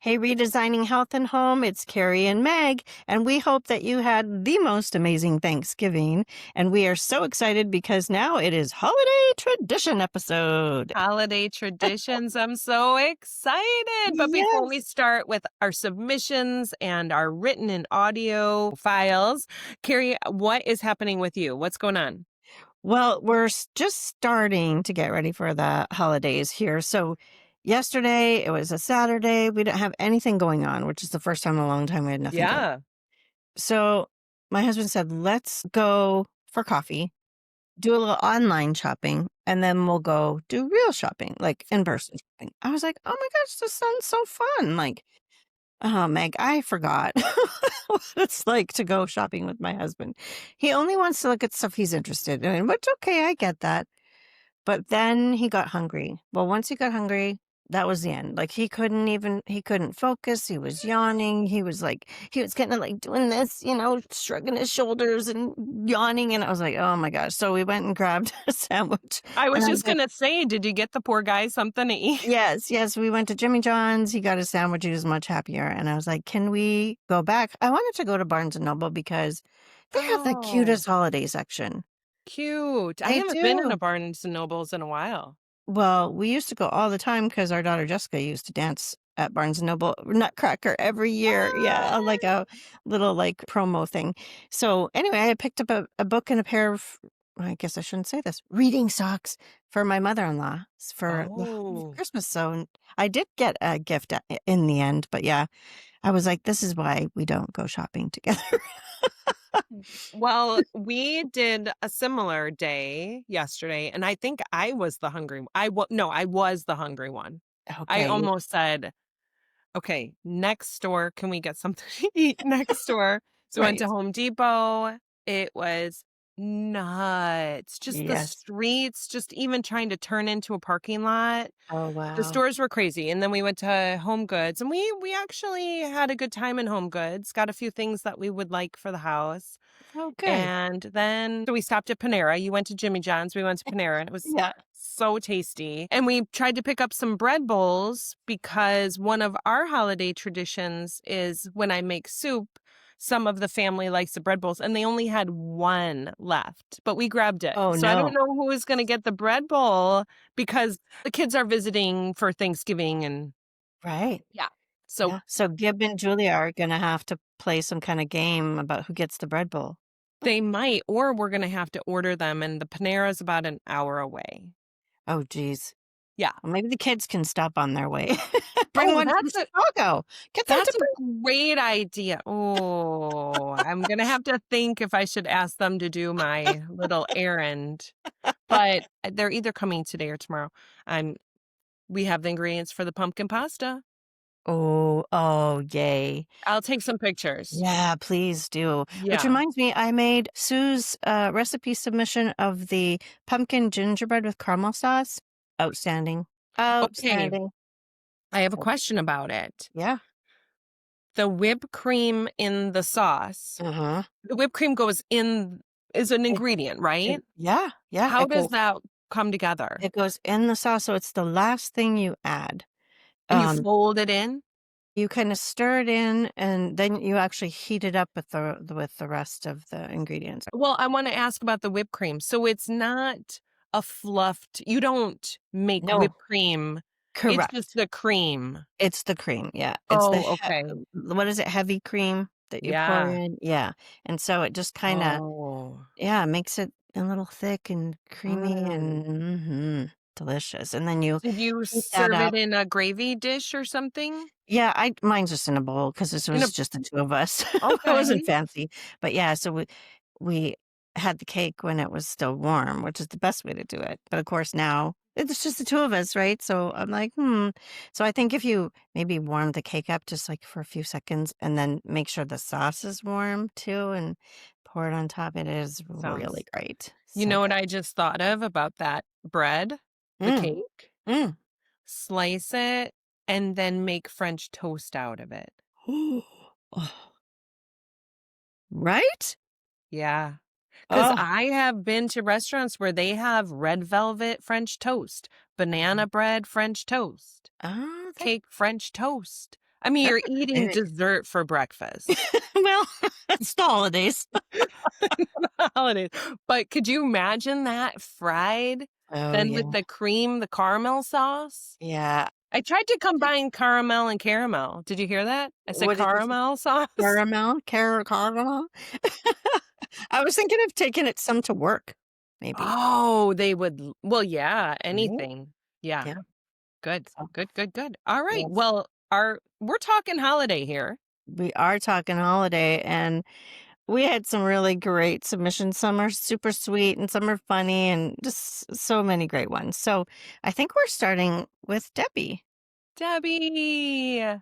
Hey, Redesigning Health and Home, it's Carrie and Meg, and we hope that you had the most amazing Thanksgiving. And we are so excited because now it is Holiday Tradition episode. Holiday traditions. I'm so excited. But before we Yes. start with our submissions and our written and audio files, Carrie, what is happening with you? What's going on? Well, we're just starting to get ready for the holidays here. So, yesterday, it was a Saturday. We didn't have anything going on, which is the first time in a long time we had nothing going on. Yeah. So, my husband said, let's go for coffee, do a little online shopping, and then we'll go do real shopping, like in person shopping. I was like, oh my gosh, this sounds so fun. Like, oh, Meg, I forgot what it's like to go shopping with my husband. He only wants to look at stuff he's interested in, which, okay, I get that. But then he got hungry. Well, once he got hungry, that was the end. Like he couldn't focus. He was yawning. He was kind of like doing this, shrugging his shoulders and yawning. And I was like, oh my gosh. So we went and grabbed a sandwich. I And was I just said, going to say, did you get the poor guy something to eat? yes, we went to Jimmy John's. He got a sandwich. He was much happier. And I was like, can we go back? I wanted to go to Barnes and Noble because they have the Oh, cutest holiday section. cute. I They haven't been in do. a Barnes and Nobles in a while. Well, we used to go all the time because our daughter Jessica used to dance at Barnes& and Noble Nutcracker every year. Yeah, What? like a little, like, promo thing. So, anyway, I had picked up a book and a pair of I guess I shouldn't say this, reading socks for my mother-in-law for the Oh. Christmas, so I did get a gift in the end, but yeah, I was like, "This is why we don't go shopping together." Well, we did a similar day yesterday, and I think I was the hungry no, I was the hungry one. I Okay, almost said, "Okay, next door, can we get something to eat next door?" So we went to right. Home Depot. It was nuts. Just the Yes. streets, just even trying to turn into a parking lot. Oh, The wow. stores were crazy, and then we went to Home Goods, and we actually had a good time in Home Goods, got a few things that we would like for the house. Oh, good. And then so we stopped at Panera. You went to Jimmy John's, we went to Panera, and it was Yeah. so tasty. And we tried to pick up some bread bowls because one of our holiday traditions is when I make soup, some of the family likes the bread bowls, and they only had one left, but we grabbed it. Oh, So I don't no. know who is going to get the bread bowl because the kids are visiting for Thanksgiving and Right. yeah. So Yeah. So Gib and Julia are gonna have to play some kind of game about who gets the bread bowl. they might, or we're going to have to order them, and the Panera is about an hour away. Oh, geez. Yeah. Well, maybe the kids can stop on their way. Bring Oh, one from Chicago. Get them to that's a bring. great idea. Oh, I'm gonna have to think if I should ask them to do my little errand. But they're either coming today or tomorrow. I'm we have the ingredients for the pumpkin pasta. Oh, yay. I'll take some pictures. Yeah, please do. Which Yeah. reminds me, I made Sue's recipe submission of the pumpkin gingerbread with caramel sauce. Outstanding. Okay, Outstanding. I have a question about it. Yeah. The whipped cream in the sauce. Uh-huh. The whipped cream goes in is an ingredient, right? Yeah. How does that come together? It goes in the sauce, so it's the last thing you add. And you Um, fold it in? you kinda stir it in, and then you actually heat it up with the rest of the ingredients. Well, I wanna ask about the whipped cream. So it's not a fluffed you don't make No, whipped cream, it's just correct. the cream. It's the cream, yeah. It's the Oh, okay. what is it? Heavy cream that you pour Yeah. in? Yeah, and so it just kinda Oh. yeah, makes it a little thick and creamy Mm. and delicious, and then you Did you heat that serve it up. in a gravy dish or something? Yeah, I mine's just in a bowl because this In a was just the 2 of us. It wasn't okay. fancy, but yeah, so we had the cake when it was still warm, which is the best way to do it, but of course now it's just the 2 of us, right? So I'm like, "Hmm." So I think if you maybe warm the cake up just, like, for a few seconds and then make sure the sauce is warm too and pour it on top, it is really Sounds great. You So know what good. I just thought of about that bread? The Mm, cake? mm. Slice it and then make French toast out of it. Oh, right? Yeah. 'Cause Oh, I have been to restaurants where they have red velvet French toast, banana bread French toast, oh, cake French toast. I mean, That's you're eating exciting. dessert for breakfast. Well, it's the holidays. Holidays. But could you imagine that fried, Oh, then yeah. with the cream, the caramel sauce? Yeah. I tried to combine caramel and caramel. Did you hear that? I said What did you say? caramel sauce. Caramel? Caramel? I was thinking of taking it some to work, maybe. Oh, they would well, yeah, Right? anything. Yeah. Yeah. Good. So, Good, good, good. All right. yes. Well, our we're talking holiday here. We are talking holiday, and we had some really great submissions. Some are super sweet and some are funny and just so many great ones. So I think we're starting with Debbie, Debbie, an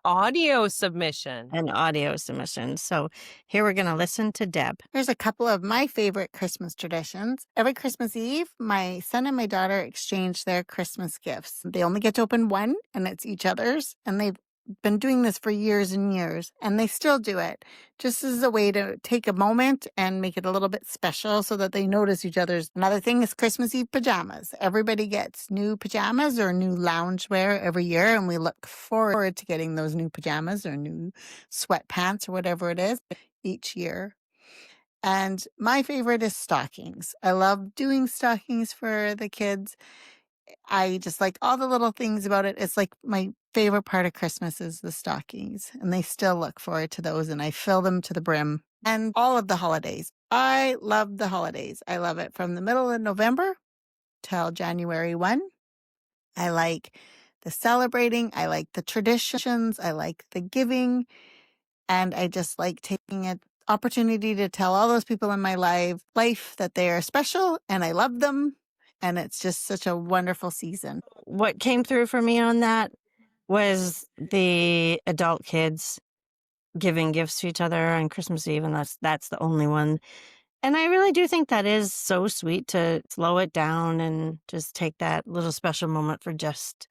audio submission. an audio submission. So here we're going to listen to Deb. Here's a couple of my favorite Christmas traditions. Every Christmas Eve, my son and my daughter exchange their Christmas gifts. They only get to open one, and it's each other's. And they've been doing this for years and years, and they still do it just as a way to take a moment and make it a little bit special so that they notice each other's. Another thing is Christmas Eve pajamas. Everybody gets new pajamas or new loungewear every year, and we look forward to getting those new pajamas or new sweatpants or whatever it is each year. And my favorite is stockings. I love doing stockings for the kids. I just like all the little things about it. It's like my favorite part of Christmas is the stockings, and they still look forward to those, and I fill them to the brim. And all of the holidays. I love the holidays. I love it from the middle of November till January 1. I like the celebrating. I like the traditions. I like the giving. And I just like taking an opportunity to tell all those people in my life that they are special and I love them. And it's just such a wonderful season. What came through for me on that was the adult kids giving gifts to each other on Christmas Eve, and that's the only one. And I really do think that is so sweet to slow it down and just take that little special moment for just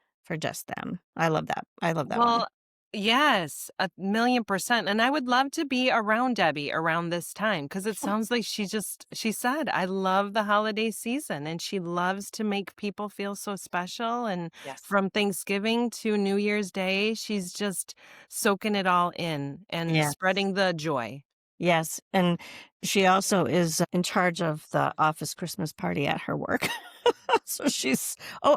them. I love that. I love that one. Well, yes, 1,000,000%. And I would love to be around Debbie around this time because it sounds like she said, I love the holiday season and she loves to make people feel so special. And Yes. from Thanksgiving to New Year's Day, she's just soaking it all in and Yes. spreading the joy. Yes. And she also is in charge of the office Christmas party at her work. So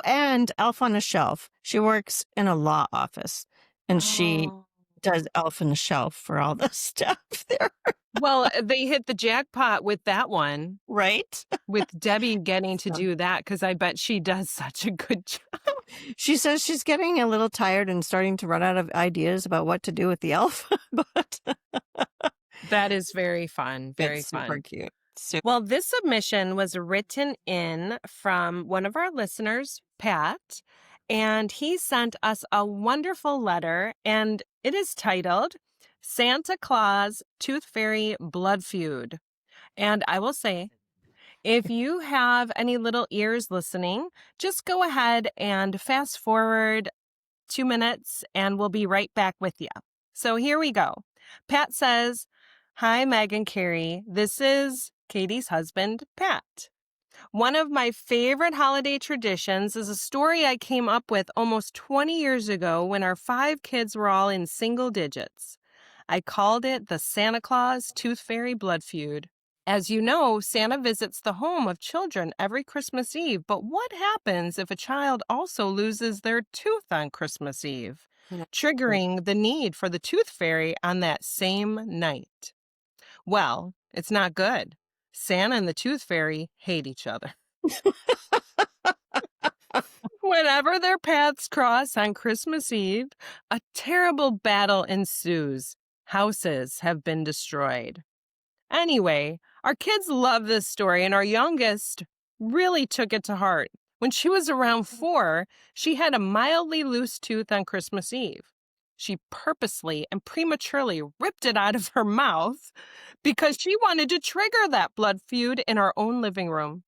and Elf on a Shelf. She works in a law office and she Oh. does Elf on a Shelf for all the stuff there. Well, they hit the jackpot with that one, Right? with Debbie getting to So do that because I bet she does such a good job. she says she's getting a little tired and starting to run out of ideas about what to do with the elf, but That is very fun. Very it's super fun. cute. Well, this submission was written in from one of our listeners, Pat, and he sent us a wonderful letter, and it is titled Santa Claus Tooth Fairy Blood Feud. And I will say, if you have any little ears listening, just go ahead and fast forward 2 minutes, and we'll be right back with you. So here we go. Pat says, Hi, Meg and Carrie. This is Katie's husband, Pat. One of my favorite holiday traditions is a story I came up with almost 20 years ago when our 5 kids were all in single digits. I called it the Santa Claus Tooth Fairy Blood Feud. As you know, Santa visits the home of children every Christmas Eve, but what happens if a child also loses their tooth on Christmas Eve, triggering the need for the tooth fairy on that same night? Well, it's not good. Santa and the tooth fairy hate each other. Whenever their paths cross on Christmas Eve, a terrible battle ensues. Houses have been destroyed. Anyway, our kids love this story, and our youngest really took it to heart. When she was around 4, she had a mildly loose tooth on Christmas Eve. She purposely and prematurely ripped it out of her mouth because she wanted to trigger that blood feud in our own living room.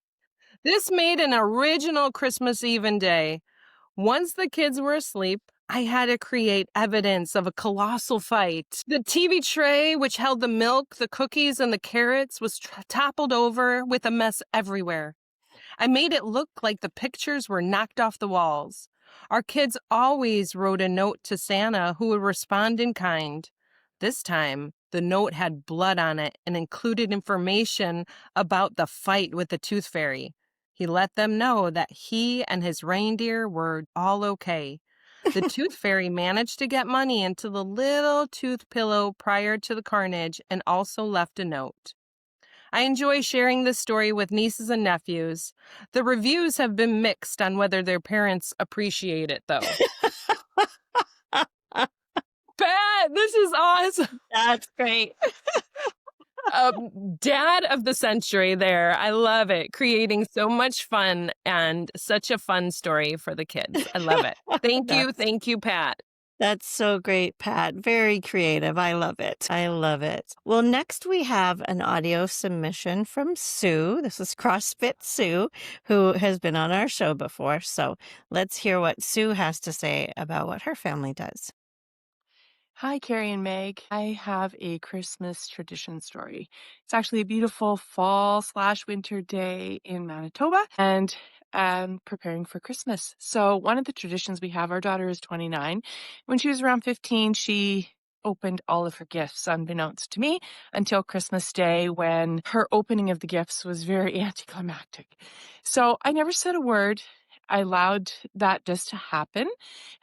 This made an original Christmas Eve and day. Once the kids were asleep, I had to create evidence of a colossal fight. The TV tray, which held the milk, the cookies, and the carrots, was toppled over with a mess everywhere. I made it look like the pictures were knocked off the walls. Our kids always wrote a note to Santa who would respond in kind. This time, the note had blood on it and included information about the fight with the tooth fairy. He let them know that he and his reindeer were all okay. The tooth fairy managed to get money into the little tooth pillow prior to the carnage and also left a note. I enjoy sharing this story with nieces and nephews. The reviews have been mixed on whether their parents appreciate it, though. Pat, this is awesome. That's great. Dad of the century there. I love it. Creating so much fun and such a fun story for the kids. I love it. Thank you. That's Thank you, Pat. That's so great, Pat. Very creative. I love it. I love it. Well, next we have an audio submission from Sue. This is CrossFit Sue, who has been on our show before. So let's hear what Sue has to say about what her family does. Hi, Carrie and Meg. I have a Christmas tradition story. It's actually a beautiful fall/winter day in Manitoba, and I'm preparing for Christmas. So one of the traditions we have, our daughter is 29. When she was around 15, she opened all of her gifts unbeknownst to me until Christmas Day, when her opening of the gifts was very anticlimactic. So I never said a word. I allowed that just to happen.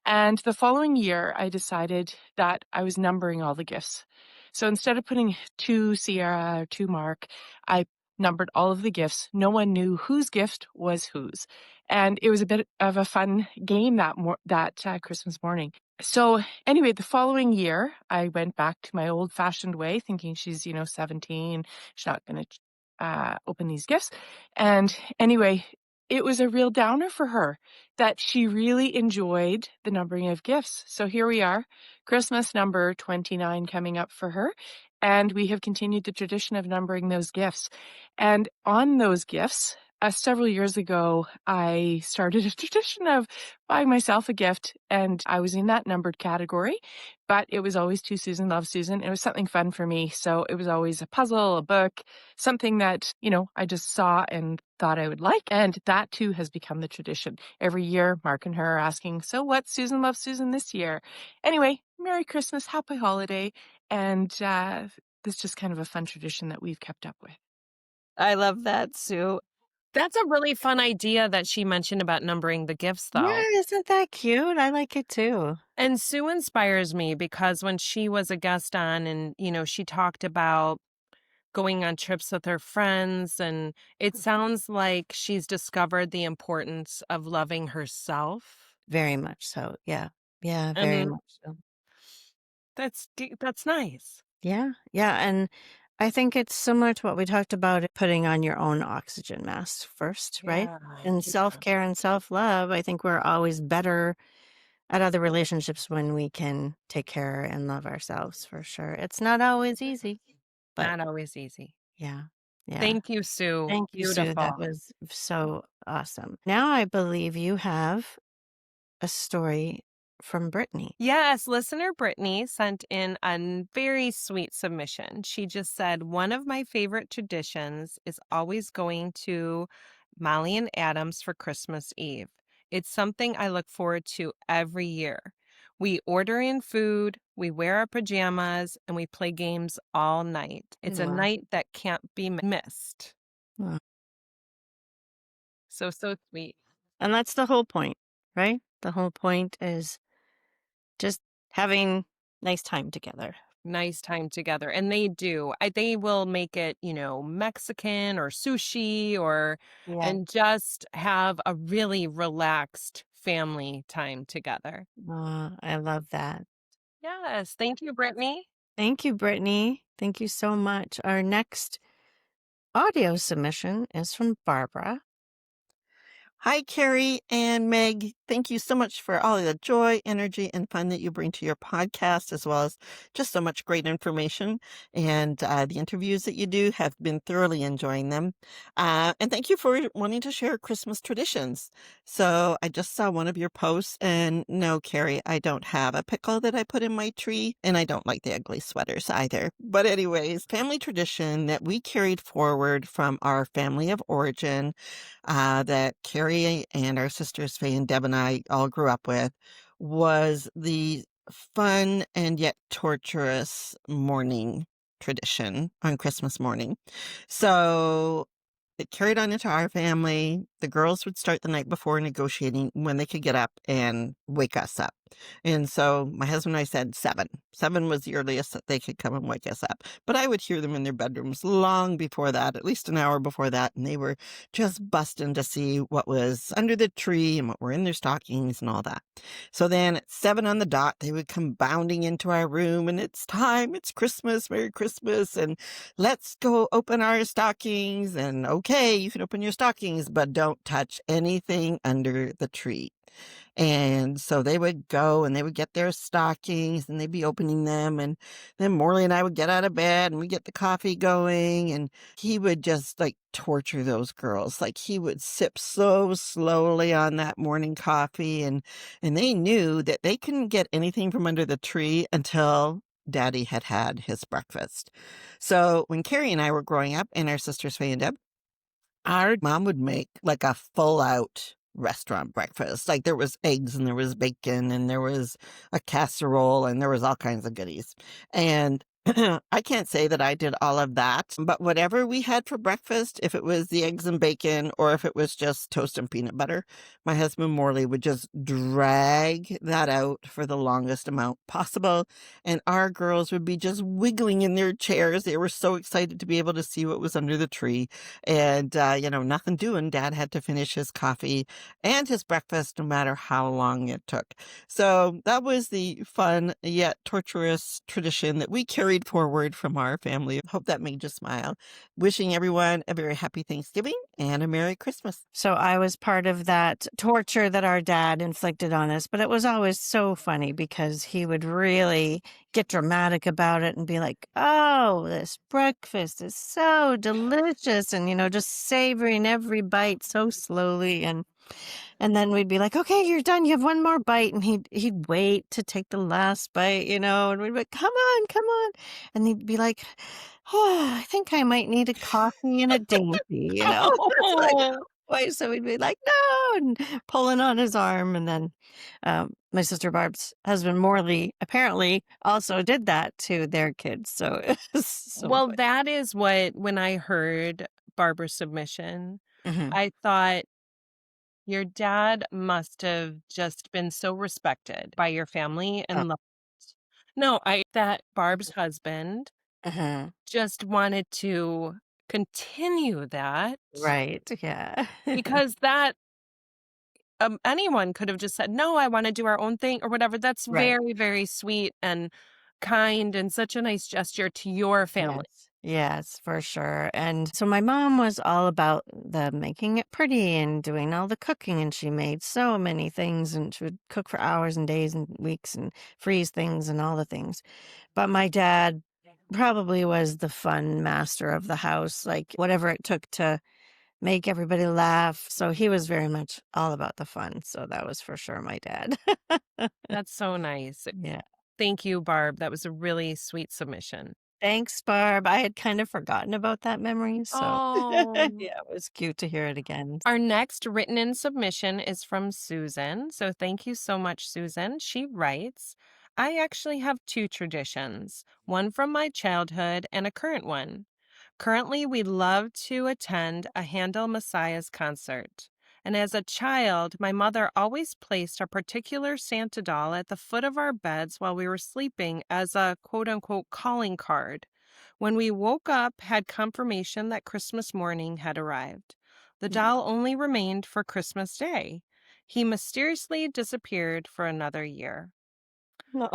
And the following year, I decided that I was numbering all the gifts. So instead of putting 2 Sierra or 2 Mark, I numbered all of the gifts. No one knew whose gift was whose. And it was a bit of a fun game that Christmas morning. So anyway, the following year, I went back to my old-fashioned way, thinking she's, 17, she's not going to open these gifts. And anyway, it was a real downer for her that she really enjoyed the numbering of gifts. So here we are, Christmas number 29 coming up for her. And we have continued the tradition of numbering those gifts. And on those gifts, several years ago, I started a tradition of buying myself a gift, and I was in that numbered category, but it was always To Susan, Love Susan. It was something fun for me. So it was always a puzzle, a book, something that, I just saw and thought I would like. And that too has become the tradition. Every year, Mark and her are asking, so what's Susan, Love Susan this year? Anyway, Merry Christmas, Happy Holiday. And this is just kind of a fun tradition that we've kept up with. I love that, Sue. That's a really fun idea that she mentioned about numbering the gifts, though. Yeah, isn't that cute? I like it too. And Sue inspires me because when she was a guest on and, she talked about going on trips with her friends, and it sounds like she's discovered the importance of loving herself. Very much so. Yeah. Yeah, very And much so. that's nice. Yeah. Yeah. And I think it's similar to what we talked about, putting on your own oxygen mask first, right? Yeah. And Yeah. self-care and self-love, I think we're always better at other relationships when we can take care and love ourselves, for sure. It's not always easy, but Not always easy. yeah. Yeah. Thank you, Sue. Thank you, Sue. Beautiful. That was so awesome. Now I believe you have a story from Brittany. Yes, listener Brittany sent in a very sweet submission. She just said, one of my favorite traditions is always going to Molly and Adams for Christmas Eve. It's something I look forward to every year. We order in food, we wear our pajamas, and we play games all night. It's a Wow. night that can't be missed. Wow. So sweet. And that's the whole point, right? The whole point is just having nice time together. Nice time together. And they do. They will make it, Mexican or sushi Yeah. and just have a really relaxed family time together. I love that. Yes. Thank you, Brittany. Thank you, Brittany. Thank you so much. Our next audio submission is from Barbara. Hi, Carrie and Meg. Thank you so much for all of the joy, energy, and fun that you bring to your podcast, as well as just so much great information. And the interviews that you do have been thoroughly enjoying them. And thank you for wanting to share Christmas traditions. So I just saw one of your posts, and no, Carrie, I don't have a pickle that I put in my tree, and I don't like the ugly sweaters either. But anyways, family tradition that we carried forward from our family of origin, that Carrie Mary and our sisters Faye and Deb and I all grew up with was the fun and yet torturous morning tradition on Christmas morning. So it carried on into our family. The girls would start the night before negotiating when they could get up and wake us up. And so my husband and I said 7. 7 was the earliest that they could come and wake us up. But I would hear them in their bedrooms long before that, at least an hour before that. And they were just busting to see what was under the tree and what were in their stockings and all that. So then at 7 on the dot, they would come bounding into our room and it's time. It's Christmas. Merry Christmas. And let's go open our stockings. And okay, you can open your stockings, but don't touch anything under the tree. And so they would go and they would get their stockings and they'd be opening them. And then Morley and I would get out of bed and we get the coffee going. And he would just like torture those girls. Like he would sip so slowly on that morning coffee. And they knew that they couldn't get anything from under the tree until Daddy had had his breakfast. So when Carrie and I were growing up and our sisters Faye and Deb, our mom would make like a full out restaurant breakfast. Like there was eggs and there was bacon and there was a casserole and there was all kinds of goodies. And I can't say that I did all of that, but whatever we had for breakfast, if it was the eggs and bacon or if it was just toast and peanut butter, my husband Morley would just drag that out for the longest amount possible. And our girls would be just wiggling in their chairs. They were so excited to be able to see what was under the tree. And, nothing doing. Dad had to finish his coffee and his breakfast no matter how long it took. So that was the fun yet torturous tradition that we carried forward from our family. Hope that made you smile. Wishing everyone a very happy Thanksgiving and a Merry Christmas. So I was part of that torture that our dad inflicted on us, but it was always so funny because he would really get dramatic about it and be like, "Oh, this breakfast is so delicious," and just savoring every bite so slowly, and then we'd be like, "Okay, you're done. You have one more bite." And he'd wait to take the last bite, and we'd be like, "Come on, come on." And he'd be like, "Oh, I think I might need a coffee and a dainty." It's like, Oh, oh boy. So we'd be like, "No," and pulling on his arm. And then my sister Barb's husband Morley apparently also did that to their kids. So it was so well, that is what, when I heard Barbara's submission, funny. I thought your dad must have just been so respected by your family Oh, and loved. No, that Barb's husband mhm. just wanted to continue that Right. Yeah. because that anyone could have just said, "No, I want to do our own thing," or whatever. That's Right. very, very sweet and kind and such a nice gesture to your family. Yes. Yes, for sure. And so my mom was all about the making it pretty and doing all the cooking. And she made so many things and she would cook for hours and days and weeks and freeze things and all the things. But my dad probably was the fun master of the house, like whatever it took to make everybody laugh. So he was very much all about the fun. So that was for sure my dad. That's so nice. Yeah. Thank you, Barb. That was a really sweet submission. Thanks, Barb. I had kind of forgotten about that memory, so yeah, Oh. it was cute to hear it again. Our next written in submission is from Susan. So thank you so much, Susan. She writes, I actually have two traditions, one from my childhood and a current one. Currently, we love to attend a Handel Messiah's concert. And as a child, my mother always placed a particular Santa doll at the foot of our beds while we were sleeping as a quote unquote calling card. When we woke up, had confirmation that Christmas morning had arrived. The doll only remained for Christmas Day. He mysteriously disappeared for another year. No.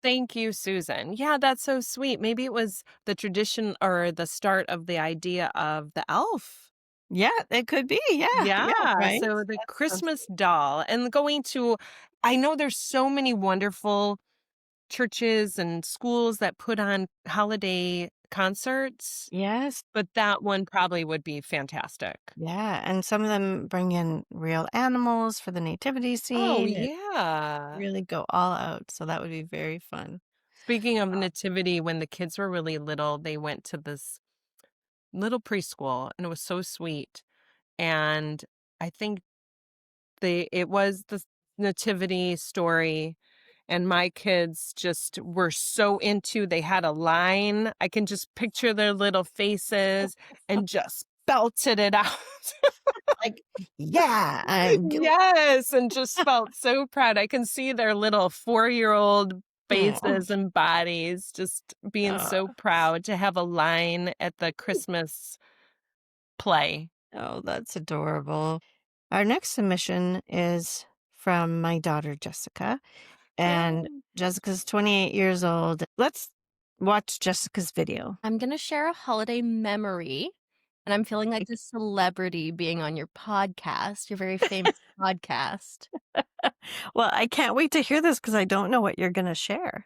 Thank you, Susan. Yeah, that's so sweet. Maybe it was the tradition or the start of the idea of the elf. Yeah, it could be. Yeah, yeah, Yeah, right? so the That sounds Christmas doll and going to, I know there's so many wonderful churches and schools that put on holiday concerts, yes, but that one probably would be fantastic. yeah, and some of them bring in real animals for the nativity Oh, scene and yeah. really go all out, so that would be very fun. Speaking of nativity, when the kids were really little, they went to this little preschool and it was so sweet. And I think it was the nativity story, and my kids just were so into, they had a line. I can just picture their little faces and just belted it out. Like, yeah, I'm doing Yes, and just felt so proud. I can see their little 4-year-old it. faces and bodies just being Oh, so proud to have a line at the Christmas play. oh, that's adorable. Our next submission is from my daughter, Jessica. And Yay. Jessica's 28 years old. Let's watch Jessica's video. I'm going to share a holiday memory, and I'm feeling like a celebrity being on your podcast, your very famous podcast. Well, I can't wait to hear this because I don't know what you're going to share.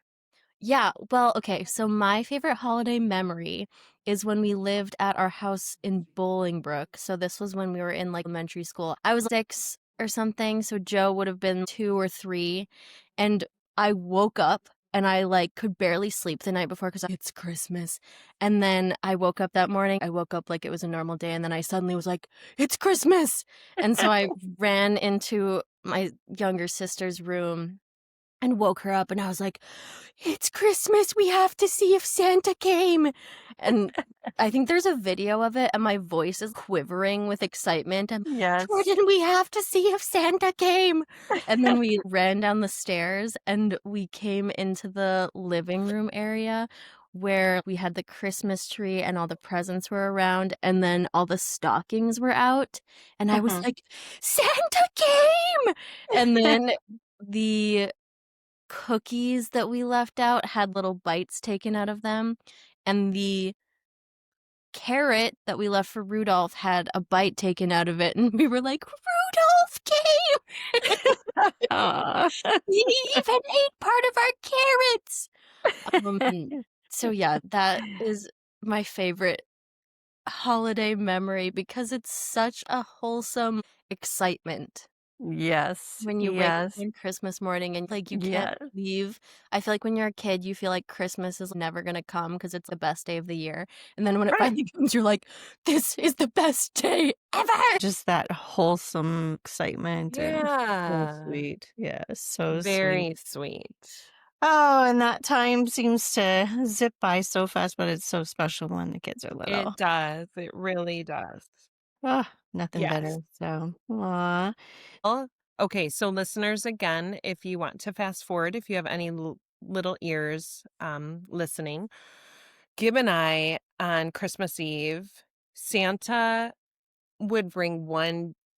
Yeah, well, okay, so my favorite holiday memory is when we lived at our house in Bolingbrook. So this was when we were in like elementary school. I was 6 or something, so Joe would have been 2 or 3, and I woke up and I like could barely sleep the night before because it's Christmas. And then I woke up that morning. I woke up like it was a normal day, and then I suddenly was like, "It's Christmas!" And so I ran into my younger sister's room and woke her up, and I was like, "It's Christmas, we have to see if Santa came." And I think there's a video of it, and my voice is quivering with excitement. And Yes. Jordan, we have to see if Santa came. And then we ran down the stairs, and we came into the living room area where we had the Christmas tree and all the presents were around, and then all the stockings were out. And I was like, "Santa came!" And then the cookies that we left out had little bites taken out of them, and the carrot that we left for Rudolph had a bite taken out of it, and we were like, "Rudolph came!" Aw. He even ate part of our carrots. So yeah, that is my favorite holiday memory because it's such a wholesome excitement. Yes. When you wake up Yes. on Christmas morning and, like, you can't Yes. leave. I feel like when you're a kid, you feel like Christmas is never gonna come because it's the best day of the year, and then when it Right. finally comes, you're like, "This is the best day ever!" Just that wholesome excitement and so Yeah. sweet. Yes, so sweet. Very sweet. Oh, and that time seems to zip by so fast, but it's so special when the kids are little. It does. It really does. Oh, nothing Yes. better. So, aw. Well, okay, so listeners, again, if you want to fast forward, if you have any little ears listening, Gib and I on Christmas Eve, Santa would bring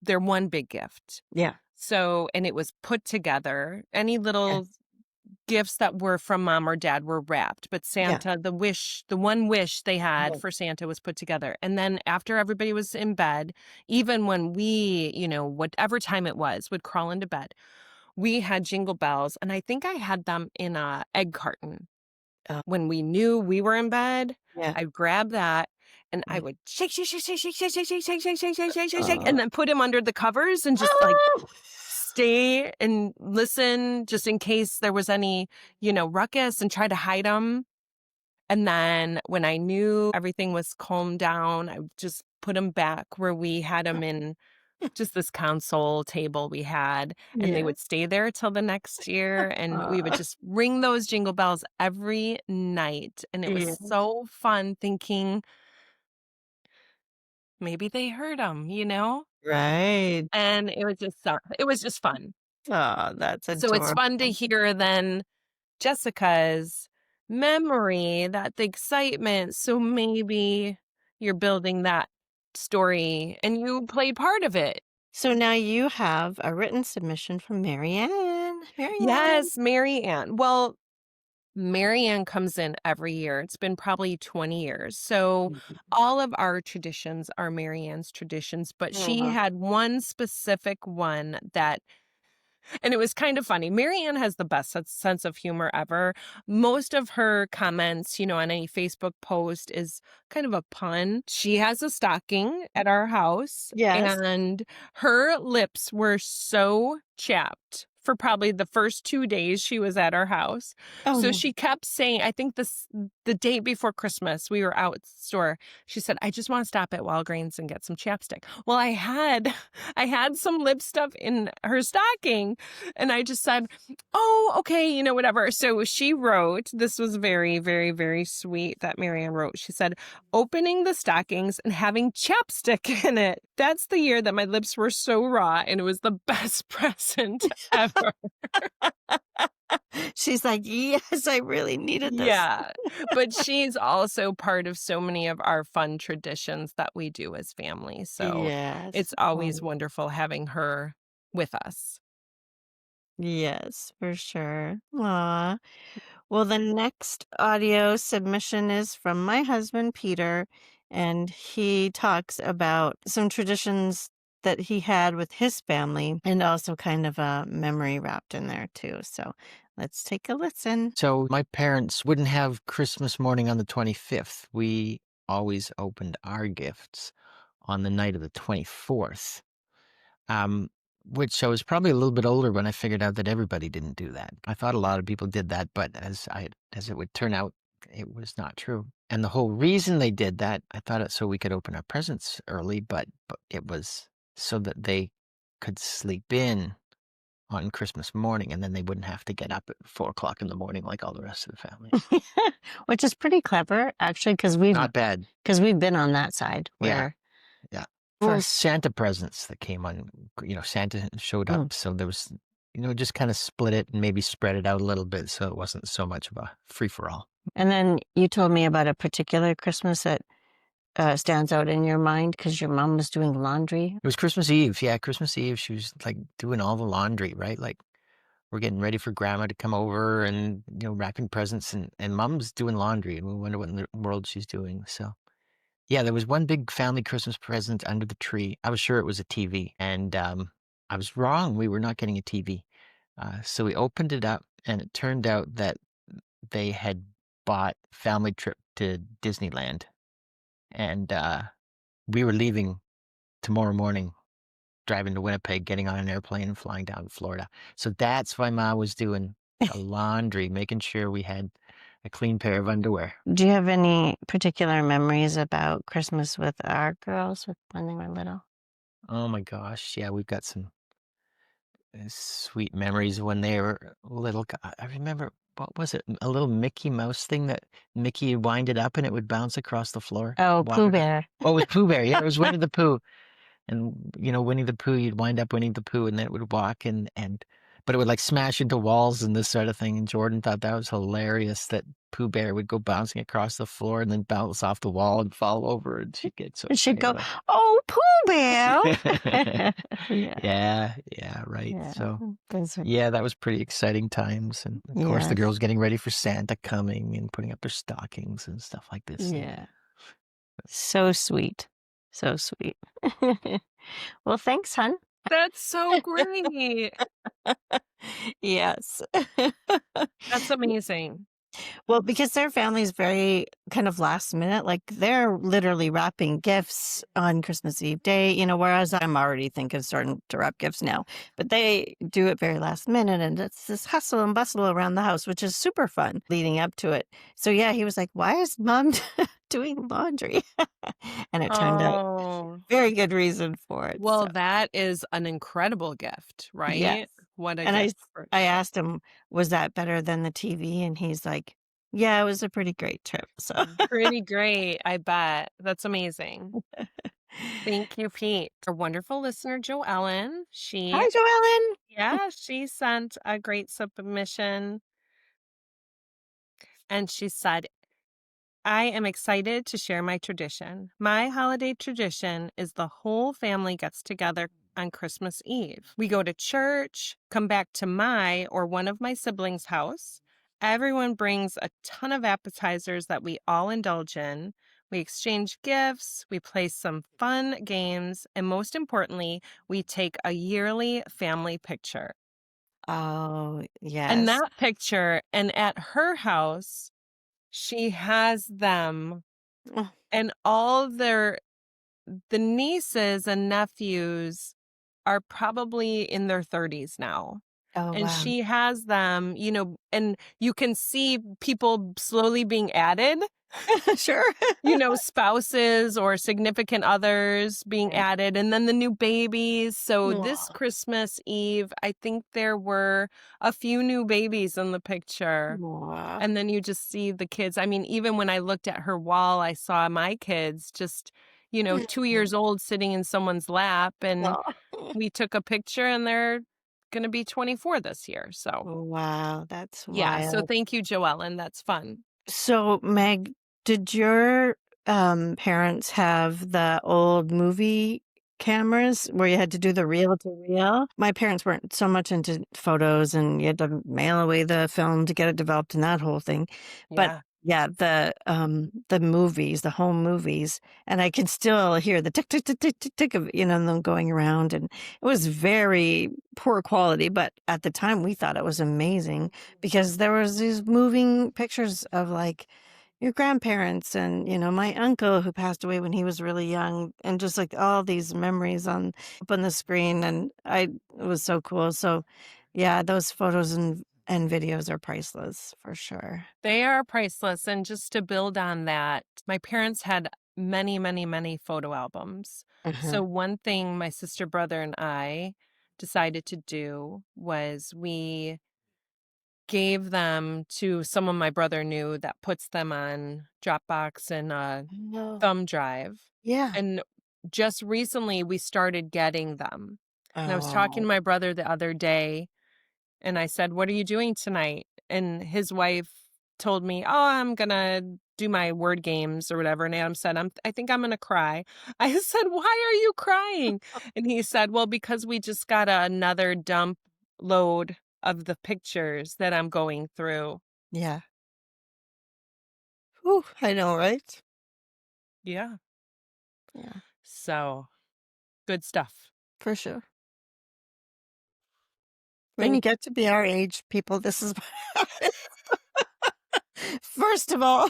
their one big gift. Yeah. So, and it was put together. Any little gifts that were from mom or dad were wrapped, but Santa, the one wish they had Yeah. for Santa was put together. And then after everybody was in bed, even when we, whatever time it was, would crawl into bed, we had jingle bells. And I think I had them in a egg carton. Oh. When we knew we were in bed, Yeah. I grabbed that and I Yeah. would shake, shake, shake, shake, shake, shake, shake, shake, shake, shake, shake, shake, shake, shake, shake, and then put him under the covers and just like stay and listen just in case there was any, ruckus, and try to hide them. And then when I knew everything was calmed down, I would just put them back where we had them in just this console table we had, and they Yeah. would stay there till the next year, and we would Aw. just ring those jingle bells every night, and it was Yeah. so fun thinking maybe they heard them, Right. and it was just fun. Oh, that's So it's fun to adorable. hear then Jessica's memory, that the excitement, so maybe you're building that story and you played part of it. So now you have a written submission from Marianne. Marianne. Yes, Mary Ann. Well, Mary Ann comes in every year. It's been probably 20 years. So all of our traditions are Mary Ann's traditions, but she had one specific one and it was kind of funny. Mary Ann has the best sense of humor ever. Most of her comments, on any Facebook post is kind of a pun. She has a stocking at our house, Yes. and her lips were so chapped for probably the first 2 days she was at our house. Oh, So no. she kept saying, I think the day before Christmas, we were out at the store. She said, I just want to stop at Walgreens and get some chapstick. Well, I had I had some lip stuff in her stocking, and I just said, oh, okay, whatever. So she wrote, this was very, very, very sweet that Marianne wrote. She said, opening the stockings and having chapstick in it. That's the year that my lips were so raw, and it was the best present ever. She's like, yes, I really needed this. Yeah. But she's also part of so many of our fun traditions that we do as family. So Yes. it's always wonderful having her with us. Yes, for sure. Aw. Well, the next audio submission is from my husband, Peter, and he talks about some traditions that he had with his family and also kind of a memory wrapped in there too. So let's take a listen. So my parents wouldn't have Christmas morning on the 25th. We always opened our gifts on the night of the 24th. Which I was probably a little bit older when I figured out that everybody didn't do that. I thought a lot of people did that, but as it would turn out, it was not true. And the whole reason they did that, I thought it so we could open our presents early, but it was so that they could sleep in on Christmas morning, and then they wouldn't have to get up at 4 o'clock in the morning like all the rest of the family. Which is pretty clever, actually, because Not bad. we've been on that side Yeah. where Yeah. Well, Santa presents that came on, Santa showed up. So there was, just kind of split it and maybe spread it out a little bit so it wasn't so much of a free for all. And then you told me about a particular Christmas that stands out in your mind because your mom was doing laundry. It was Christmas Eve. Yeah, Christmas Eve. She was like doing all the laundry, right? Like we're getting ready for grandma to come over and, wrapping presents and mom's doing laundry and we wonder what in the world she's doing. So. Yeah, there was one big family Christmas present under the tree. I was sure it was a TV, and I was wrong. We were not getting a TV. So we opened it up, and it turned out that they had bought family trip to Disneyland, and we were leaving tomorrow morning, driving to Winnipeg, getting on an airplane, and flying down to Florida. So that's why Ma was doing the laundry, making sure we had a clean pair of underwear. Do you have any particular memories about Christmas with our girls when they were little? Oh my gosh, yeah, we've got some sweet memories when they were little. I remember, what was it? A little Mickey Mouse thing that Mickey would wind it up and it would bounce across the floor. Oh, Pooh Water. Bear. Oh, it was Pooh Bear. Yeah, it was Winnie the Pooh. And, Winnie the Pooh, you'd wind up Winnie the Pooh and then it would walk but it would like smash into walls and this sort of thing. And Jordan thought that was hilarious that Pooh Bear would go bouncing across the floor and then bounce off the wall and fall over. And she'd get so And she'd go, excited. oh, Pooh Bear. Yeah, right. Yeah, So, those are- yeah, that was pretty exciting times. And of course, the Yes. girls getting ready for Santa coming and putting up their stockings and stuff like this. Yeah. So sweet. So sweet. Well, thanks, hon. That's so great. Yes. That's amazing. Well, because their family's very kind of last minute, like they're literally wrapping gifts on Christmas Eve day, whereas I'm already starting to wrap gifts now. But they do it very last minute and it's this hustle and bustle around the house, which is super fun leading up to it. So yeah, he was like, why is mom doing laundry? And it turned out Oh, very good reason for it. well, so. that is an incredible gift, right? Yes. What a And gift. I asked him, was that better than the TV? And he's like, yeah, it was a pretty great trip. So Pretty great, I bet. That's amazing. Thank you, Pete. Our wonderful listener, Joellen. Hi, Joellen. Yeah, she sent a great submission. And she said, I am excited to share my tradition. My holiday tradition is the whole family gets together on Christmas Eve. We go to church, come back to my or one of my siblings' house. Everyone brings a ton of appetizers that we all indulge in. We exchange gifts, we play some fun games, and most importantly, we take a yearly family picture. Oh, yes. And that picture, and at her house, she has them Oh. and all the nieces and nephews are probably in their 30s now. Oh, And wow. she has them, and you can see people slowly being added, Sure. spouses or significant others being Yeah. added, and then the new babies. So this Aw. Christmas Eve, I think there were a few new babies in the picture. Aw. And then you just see the kids. I mean, even when I looked at her wall, I saw my kids just, 2 years old sitting in someone's lap. And Aw. we took a picture and they're going to be 24 this year. So, Wow, that's yeah. So wild. thank you, Joellen. That's fun. So, Meg, did your parents have the old movie cameras where you had to do the reel to reel? My parents weren't so much into photos and you had to mail away the film to get it developed and that whole thing. But Yeah. yeah, the movies, the home movies, and I can still hear the tick tick tick tick tick tick of them going around, and it was very poor quality, but at the time we thought it was amazing because there was these moving pictures of like your grandparents and my uncle who passed away when he was really young, and just like all these memories up on the screen, and it was so cool. So yeah, those photos and videos are priceless for sure. They are priceless. And just to build on that, my parents had many, many, many photo albums. Uh-huh. So, one thing my sister, brother, and I decided to do was we gave them to someone my brother knew that puts them on Dropbox and No. thumb drive. Yeah. And just recently we started getting them. And I was talking Oh. to my brother the other day and I said, "What are you doing tonight?" And his wife told me, "Oh, I'm gonna do my word games or whatever." And Adam said, I think I'm gonna cry." I said, "Why are you crying?" And he said, "Well, because we just got another dump load of the pictures that I'm going through." Yeah. Whew, I know, right? Yeah. Yeah, So good stuff. for sure. When you Thank get to be our age, people, this is what happens. First of all,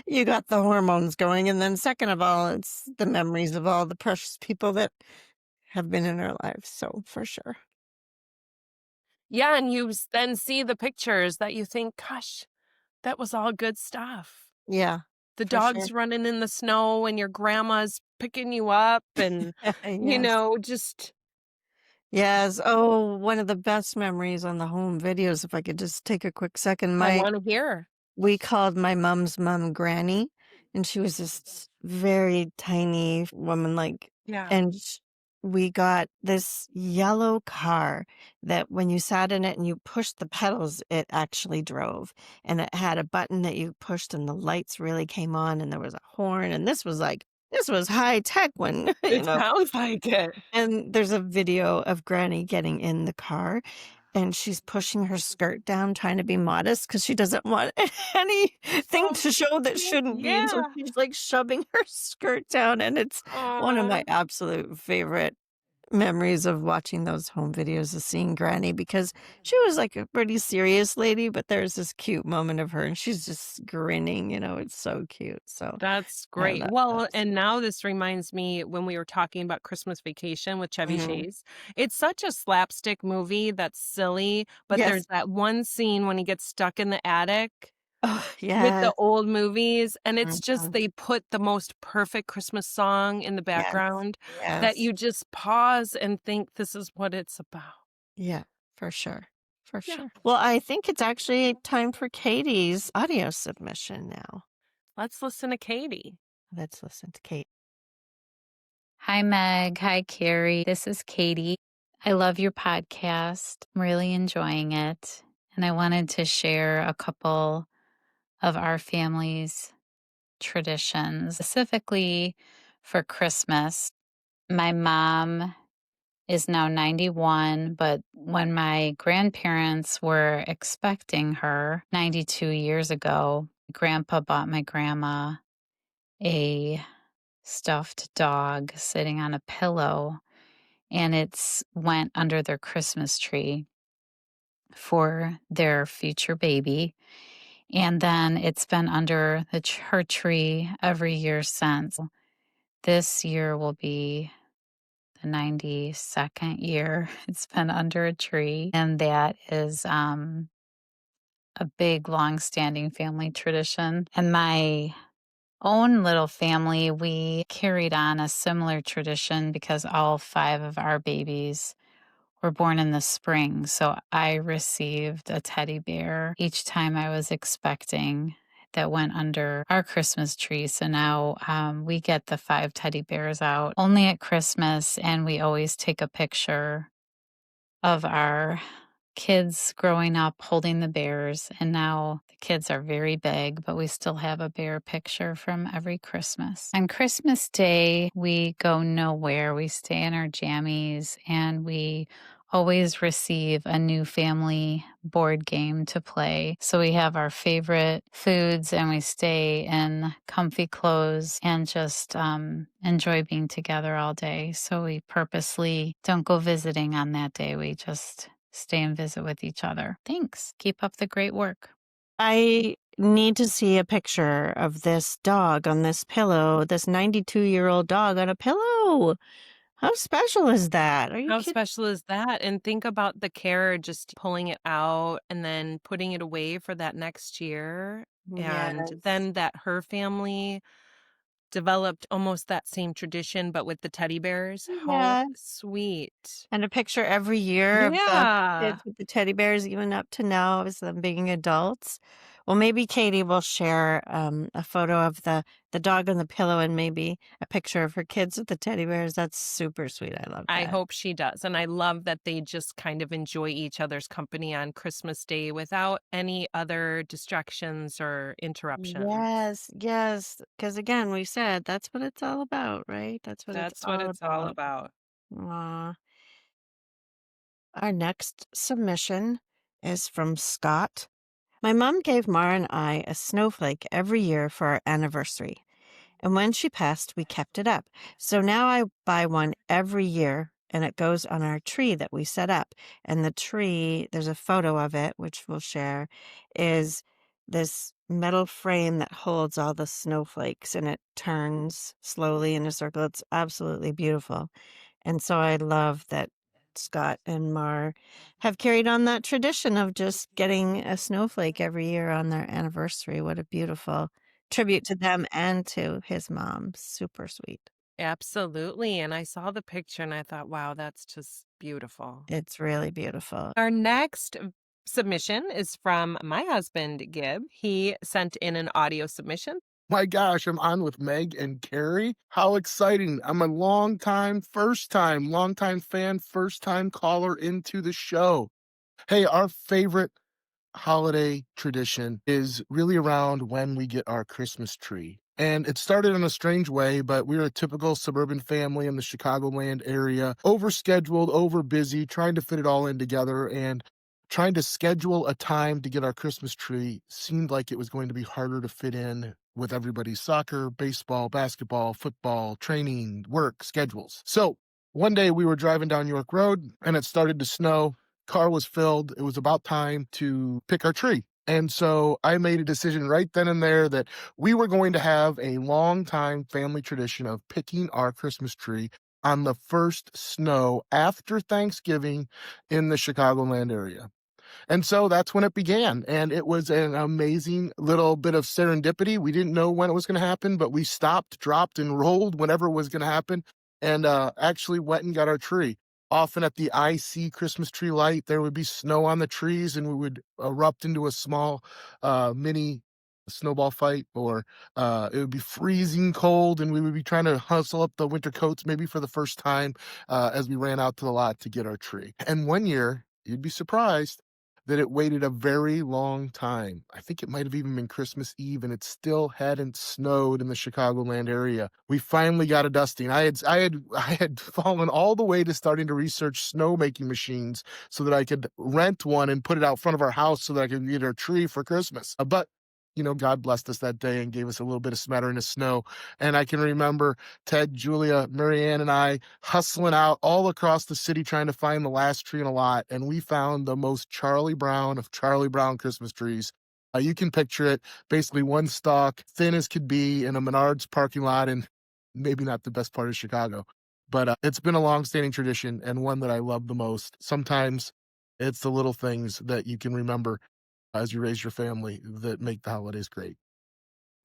you got the hormones going, and then second of all, it's the memories of all the precious people that have been in our lives. So for sure. Yeah, and you then see the pictures that you think, gosh, that was all good stuff. Yeah, The for sure. dog's running in the snow and your grandma's picking you up and, Yes. just Yes. Oh, one of the best memories on the home videos, if I could just take a quick second. I want to hear. We called my mom's mom Granny, and she was this very tiny woman, like, Yeah. and we got this yellow car that when you sat in it and you pushed the pedals, it actually drove. And it had a button that you pushed, and the lights really came on, and there was a horn. And this was high tech when, It sounds like it. and there's a video of Granny getting in the car, and she's pushing her skirt down, trying to be modest because she doesn't want anything Oh, to show that shouldn't be. And so yeah. she's like shoving her skirt down. And it's one of my Oh, absolute favorite memories of watching those home videos of seeing Granny, because she was like a pretty serious lady, but there's this cute moment of her and she's just grinning. It's so cute. So that's yeah, great. that Well, was and now this reminds me when we were talking about Christmas Vacation with Chevy Mhm. Chase. It's such a slapstick movie that's silly, but Yes. there's that one scene when he gets stuck in the attic Oh, with the yes. old movies, and it's just Mhm. they put the most perfect Christmas song in the Yes. background that Yes. you just pause and think this is what it's about. Yeah, for sure. For Yeah. sure. Well, I think it's actually time for Katie's audio submission now. Let's listen to Katie. Let's listen to Kate. Hi, Meg. Hi, Carrie. This is Katie. I love your podcast. I'm really enjoying it. And I wanted to share a couple of our family's traditions, specifically for Christmas. My mom is now 91, but when my grandparents were expecting her 92 years ago, Grandpa bought my grandma a stuffed dog sitting on a pillow, and it's went under their Christmas tree for their future baby. And then it's been under her tree every year since. This year will be the the 92nd year it's been under a tree, and that is a big, long-standing family tradition. And my own little family, we carried on a similar tradition because all 5 of our babies were born in the spring. So I received a teddy bear each time I was expecting that went under our Christmas tree. So now we get the 5 teddy bears out only at Christmas, and we always take a picture of our kids growing up holding the bears. And now the kids are very big, but we still have a bear picture from every Christmas. On Christmas Day, we go nowhere. We stay in our jammies, and we always receive a new family board game to play. So we have our favorite foods, and we stay in comfy clothes and just enjoy being together all day. So we purposely don't go visiting on that day. We just stay and visit with each other. Thanks. Keep up the great work. I need to see a picture of this dog on this pillow, this 92-year-old dog on a pillow. How special is that? Are you How kidding? special is that? And think about the care, just pulling it out and then putting it away for that next year. And Yes. then that her family developed almost that same tradition, but with the teddy bears. How Yeah. sweet. And a picture every year of the Yeah. kids with the teddy bears, even up to now as them being adults. Well, maybe Katie will share a photo of the dog on the pillow and maybe a picture of her kids with the teddy bears. That's super sweet. I love I that. hope she does. And I love that they just kind of enjoy each other's company on Christmas Day without any other distractions or interruptions. Yes, yes. Because again, we said that's what it's all about, right? That's what it's That's what all it's all about. about. Aw. Our next submission is from Scott. My mom gave Mara and I a snowflake every year for our anniversary. And when she passed, we kept it up. So now I buy one every year and it goes on our tree that we set up. And the tree, there's a photo of it, which we'll share, is this metal frame that holds all the snowflakes and it turns slowly in a circle. It's absolutely beautiful. And so I love that Scott and Mar have carried on that tradition of just getting a snowflake every year on their anniversary. What a beautiful tribute to them and to his mom. Super sweet. Absolutely. And I saw the picture and I thought, wow, that's just beautiful. It's really beautiful. Our next submission is from my husband, Gib. He sent in an audio submission. My gosh, I'm on with Meg and Carrie. How exciting. I'm a long time fan, first time caller into the show. Hey, our favorite holiday tradition is really around when we get our Christmas tree. And it started in a strange way, but we're a typical suburban family in the Chicagoland area, overscheduled, over busy, trying to fit it all in together. And trying to schedule a time to get our Christmas tree seemed like it was going to be harder to fit in with everybody's soccer, baseball, basketball, football, training, work schedules. So one day we were driving down York Road and it started to snow. Car was filled. It was about time to pick our tree. And so I made a decision right then and there that we were going to have a long time family tradition of picking our Christmas tree on the first snow after Thanksgiving in the Chicagoland area. And so that's when it began. And it was an amazing little bit of serendipity. We didn't know when it was going to happen, but we stopped, dropped, and rolled whenever it was going to happen and actually went and got our tree. Often at the IC Christmas tree light, there would be snow on the trees and we would erupt into a small mini snowball fight, or it would be freezing cold and we would be trying to hustle up the winter coats maybe for the first time as we ran out to the lot to get our tree. And one year, you'd be surprised that it waited a very long time. I think it might have even been Christmas Eve, and it still hadn't snowed in the Chicagoland area. We finally got a dusting. I had fallen all the way to starting to research snowmaking machines so that I could rent one and put it out front of our house so that I could get our tree for Christmas. But God blessed us that day and gave us a little bit of smattering of snow. And I can remember Ted, Julia, Marianne, and I hustling out all across the city trying to find the last tree in a lot. And we found the most Charlie Brown of Charlie Brown Christmas trees. You can picture it, basically one stalk, thin as could be, in a Menards parking lot in maybe not the best part of Chicago. But it's been a long-standing tradition and one that I love the most. Sometimes it's the little things that you can remember as you raise your family that make the holidays great.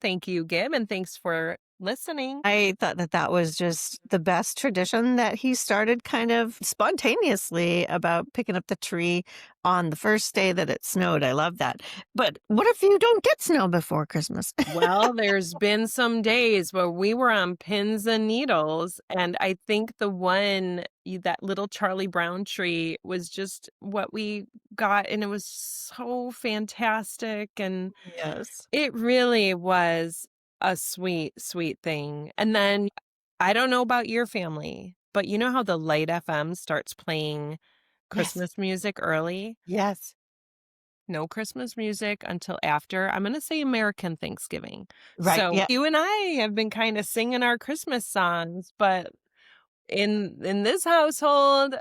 Thank you, Gib, and thanks for listening. I thought that that was just the best tradition that he started kind of spontaneously about picking up the tree on the first day that it snowed. I love that. But what if you don't get snow before Christmas? Well, there's been some days where we were on pins and needles, and I think that little Charlie Brown tree was just what we got, and it was so fantastic, and Yes. it really was a sweet, sweet thing. And then I don't know about your family, but you know how the Light FM starts playing Yes. Christmas music early? Yes. No Christmas music until after, I'm going to say American Thanksgiving. Right. So Yeah. you and I have been kind of singing our Christmas songs, but in this household,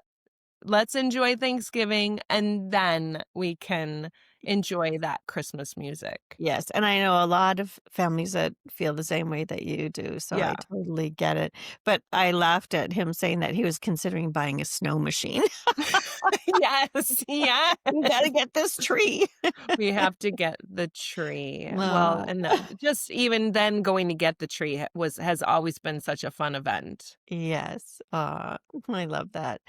let's enjoy Thanksgiving and then we can enjoy that Christmas music. Yes. And I know a lot of families that feel the same way that you do. So I Yeah. totally get it. But I laughed at him saying that he was considering buying a snow machine. Yes, yes. You got to get this tree. We have to get the tree. Well, Aw. and just even then going to get the tree has always been such a fun event. Yes. I love that.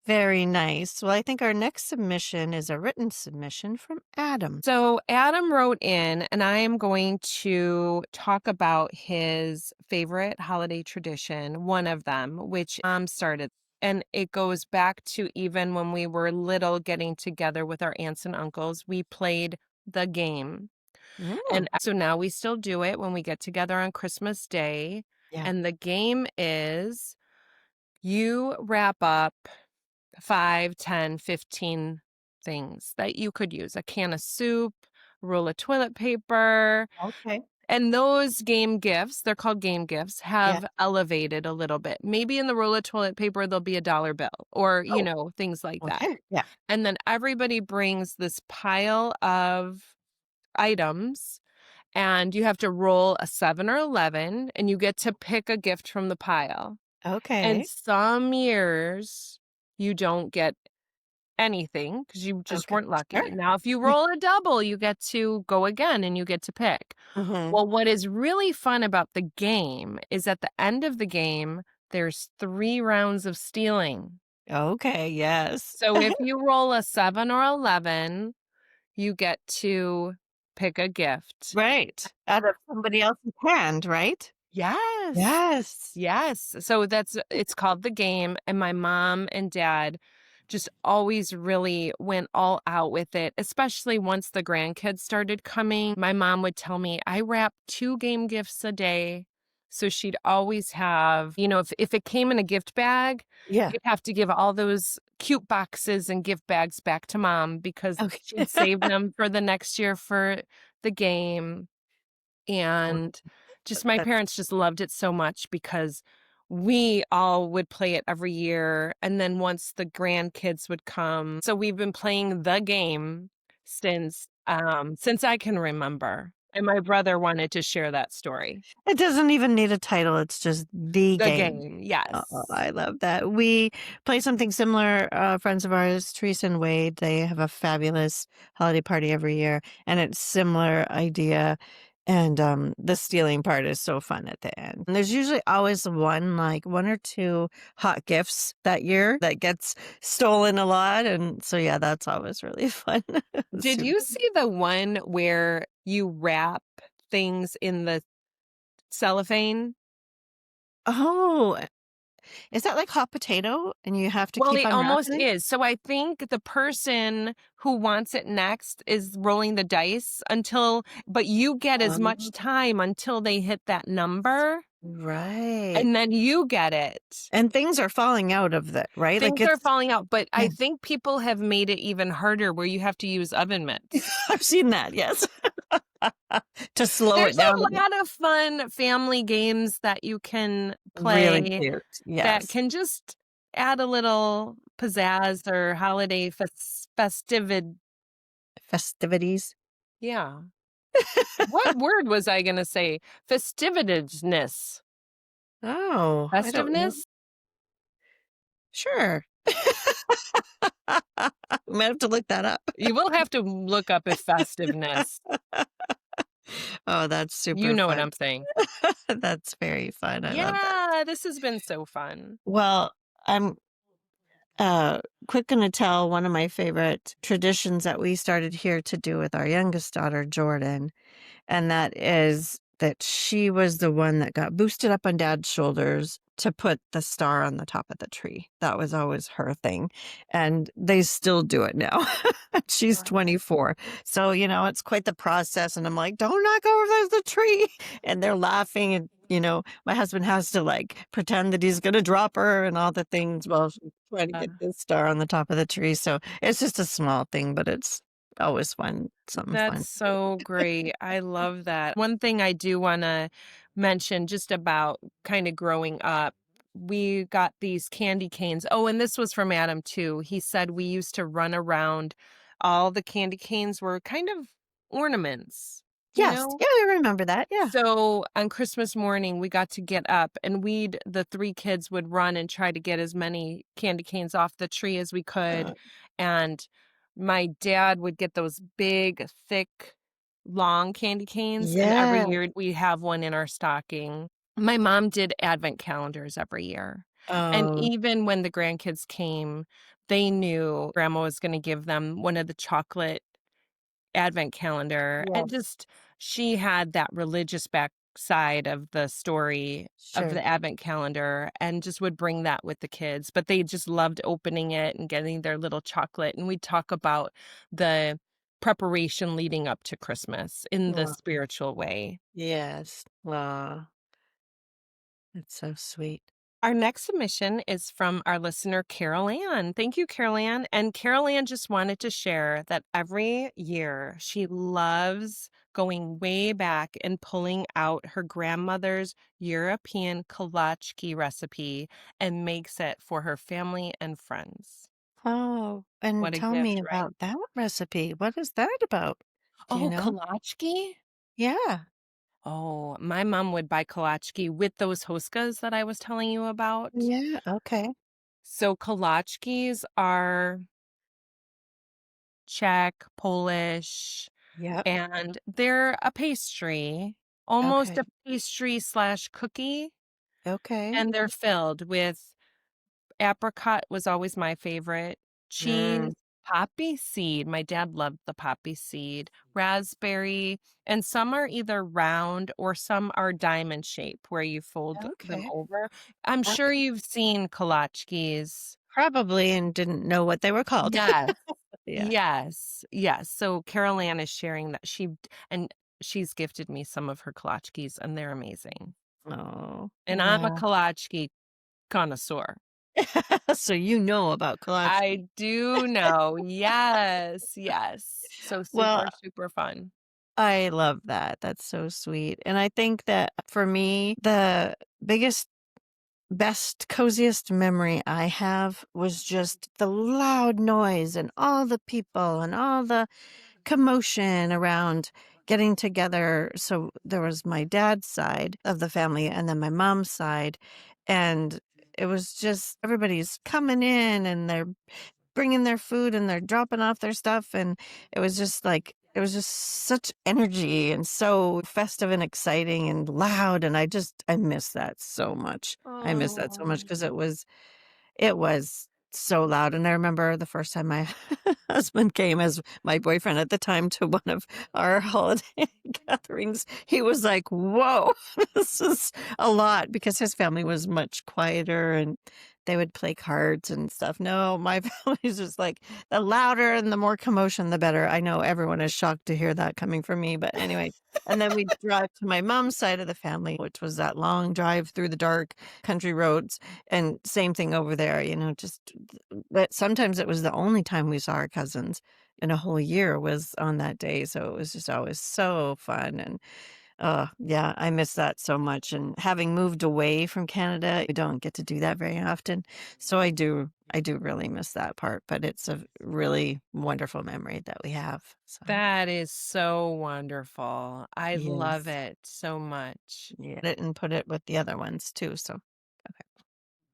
Very nice. Well, I think our next submission is a written submission from Adam. So Adam wrote in, and I am going to talk about his favorite holiday tradition, one of them, which started. And it goes back to even when we were little, getting together with our aunts and uncles, we played the game. And so now we still do it when we get together on Christmas Day. Yeah. And the game is you wrap up 5, 10, 15 things that you could use. A can of soup, roll of toilet paper. Okay. And those game gifts, they're called game gifts, have elevated a little bit. Maybe in the roll of toilet paper, there'll be a dollar bill or, things like that. Okay. Yeah. And then everybody brings this pile of items and you have to roll a 7 or 11 and you get to pick a gift from the pile. Okay. And some years you don't get anything because you just weren't lucky. Sure. Now, if you roll a double, you get to go again and you get to pick. Mhm. Well, what is really fun about the game is at the end of the game, there's 3 rounds of stealing. Okay. Yes. So if you roll a 7 or 11, you get to pick a gift. Right. Out of somebody else's hand, right? Yes. Yes. Yes. So it's called the game. And my mom and dad just always really went all out with it, especially once the grandkids started coming. My mom would tell me, I wrap 2 game gifts a day. So she'd always have, if it came in a gift bag, Yeah. you'd have to give all those cute boxes and gift bags back to mom because Okay. she'd save them for the next year for the game. And just my That's- parents just loved it so much because we all would play it every year. And then once the grandkids would come. So we've been playing the game since I can remember. And my brother wanted to share that story. It doesn't even need a title. It's just the The game. game, yes. Oh, I love that. We play something similar. Friends of ours, Teresa and Wade, they have a fabulous holiday party every year, and it's similar idea. And the stealing part is so fun at the end. And there's usually always one or two hot gifts that year that gets stolen a lot. And so, yeah, that's always really fun. Did you see the one where you wrap things in the cellophane? Oh, is that like hot potato? And you have to Well, keep it on almost wrapping it? is. So I think the person who wants it next is rolling the dice but you get as much time until they hit that number, Right. and then you get it. And things are falling out of it, right? Things are falling out, but I Yeah. think people have made it even harder where you have to use oven mitts. I've seen that, yes. To slow There's it down. a lot of fun family games that you can play Really cute. Yes. that can just add a little pizzazz or holiday Festivities. Yeah. What word was I going to say? Festivitiousness. Oh, I don't know. Festiveness? Sure. Might have to look that up. You will have to look up if festiveness. Oh, that's You super know what fun. I'm saying. That's very fun. I love that. Yeah, this has been so fun. Well, I'm uh quick gonna tell one of my favorite traditions that we started here to do with our youngest daughter, Jordan. And that is that she was the one that got boosted up on dad's shoulders to put the star on the top of the tree. That was always her thing. And they still do it now. She's Wow. 24. So, it's quite the process. And I'm like, don't knock over the tree. And they're laughing. And, my husband has to pretend that he's going to drop her and all the things while she's trying to Uh, get this star on the top of the tree. So it's just a small thing, but it's always fun. Something fun That's to do. so great. I love that. One thing I do want to mention just about kind of growing up, we got these candy canes. Oh, and this was from Adam too. He said we used to run around. All the candy canes were kind of ornaments, you Yes. know? Yeah, I remember that. Yeah. So on Christmas morning, we got to get up and the three kids would run and try to get as many candy canes off the tree as we could. Uh, And my dad would get those big, thick, long candy canes. And every yeah. year we have one in our stocking. My mom did advent calendars every year. And Oh, even when the grandkids came, they knew grandma was going to give them one of the chocolate advent calendar. And yes. just she had that religious backside of the story of Sure. the advent calendar and just would bring that with the kids. But they just loved opening it and getting their little chocolate. And we'd talk about the preparation leading up to Christmas in the Aw, spiritual way. yes. Aw, that's so sweet. Our next submission is from our listener, Carol Ann. Thank you, Carol Ann. And Carol Ann just wanted to share that every year she loves going way back and pulling out her grandmother's European kolachki recipe and makes it for her family and friends. Oh, and What a tell me gift, right? about that recipe. What is that about? Do you Oh, know? kolachki? Yeah. Oh, my mom would buy kolachki with those hoskas that I was telling you about. Yeah. Okay. So kolachkis are Czech, Polish, Yep. and they're a pastry, almost Okay. a pastry slash cookie, Okay. and they're filled with apricot was always my favorite, cheese, Mm, poppy seed, my dad loved the poppy seed, raspberry, and some are either round or some are diamond shape where you fold them okay. over. I'm sure Okay. you've seen kolachkis. Probably and didn't know what they were called. Yes. Yeah. Yes, yes. So Carol Ann is sharing that and she's gifted me some of her kolachkis, and they're amazing. Oh, And I'm a wow. kolachki connoisseur. So you know about I kolachki. do know. Yes, yes. So Well, super, super fun. I love that. That's so sweet. And I think that for me, the biggest, best, coziest memory I have was just the loud noise and all the people and all the commotion around getting together. So there was my dad's side of the family and then my mom's side. And it was just everybody's coming in and they're bringing their food and they're dropping off their stuff. And it was just such energy and so festive and exciting and loud. And I miss that so much. I miss that so much Oh. because it was so loud, and I remember the first time my husband came as my boyfriend at the time to one of our holiday gatherings. He was like, "Whoa, this is a lot," because his family was much quieter and they would play cards and stuff. No, my family's just like the louder and the more commotion, the better. I know everyone is shocked to hear that coming from me, but anyway. And then we drive to my mom's side of the family, which was that long drive through the dark country roads. And same thing over there, just but sometimes it was the only time we saw our cousins in a whole year was on that day. So it was just always so fun. And yeah, I miss that so much. And having moved away from Canada, we don't get to do that very often. So I do really miss that part, but it's a really wonderful memory that we have. So That is so wonderful. I love yes. it so much. Yeah. And put it with the other ones too. So okay.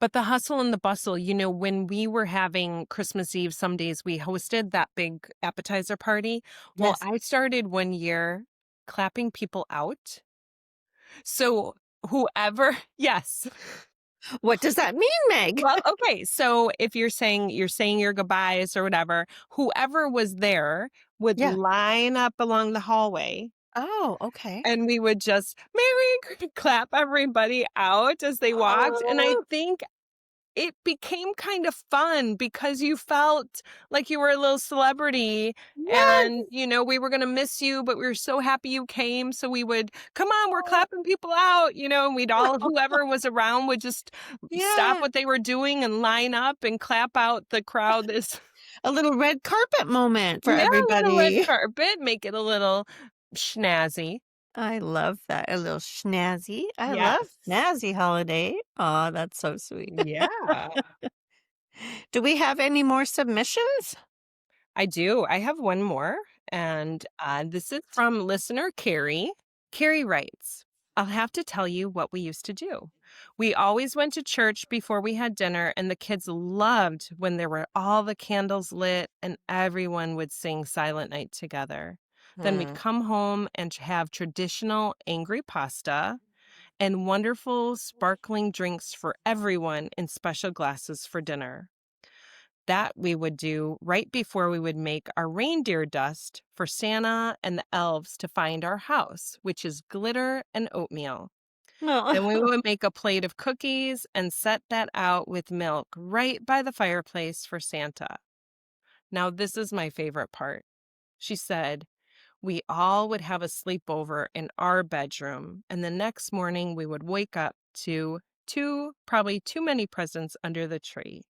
But the hustle and the bustle, when we were having Christmas Eve, some days we hosted that big appetizer party. Well, Yes. I started one year clapping people out. So whoever, yes. What does that mean, Meg? Well, okay. So if you're saying your goodbyes or whatever, whoever was there would Yeah. line up along the hallway Oh, okay. and we would just clap everybody out as they walked. And I Oh, think it became kind of fun because you felt like you were a little celebrity yes. and, we were going to miss you, but we were so happy you came. So we would, come on, we're clapping people out, and whoever was around would just stop Yeah. what they were doing and line up and clap out the crowd. A little red carpet moment for Yeah, a little red everybody. carpet, make it a little schnazzy. I love that. A little schnazzy. I love Yes. snazzy holiday. Oh, that's so sweet. Yeah. Do we have any more submissions? I do. I have one more, and this is from listener Carrie. Carrie writes, I'll have to tell you what we used to do. We always went to church before we had dinner, and the kids loved when there were all the candles lit and everyone would sing Silent Night together. Then we'd Hmm. come home and have traditional angry pasta and wonderful sparkling drinks for everyone in special glasses for dinner. That we would do right before we would make our reindeer dust for Santa and the elves to find our house, which is glitter and oatmeal. Then we No. would make a plate of cookies and set that out with milk right by the fireplace for Santa. Now, this is my favorite part. She said, we all would have a sleepover in our bedroom, and the next morning we would wake up to probably too many presents under the tree.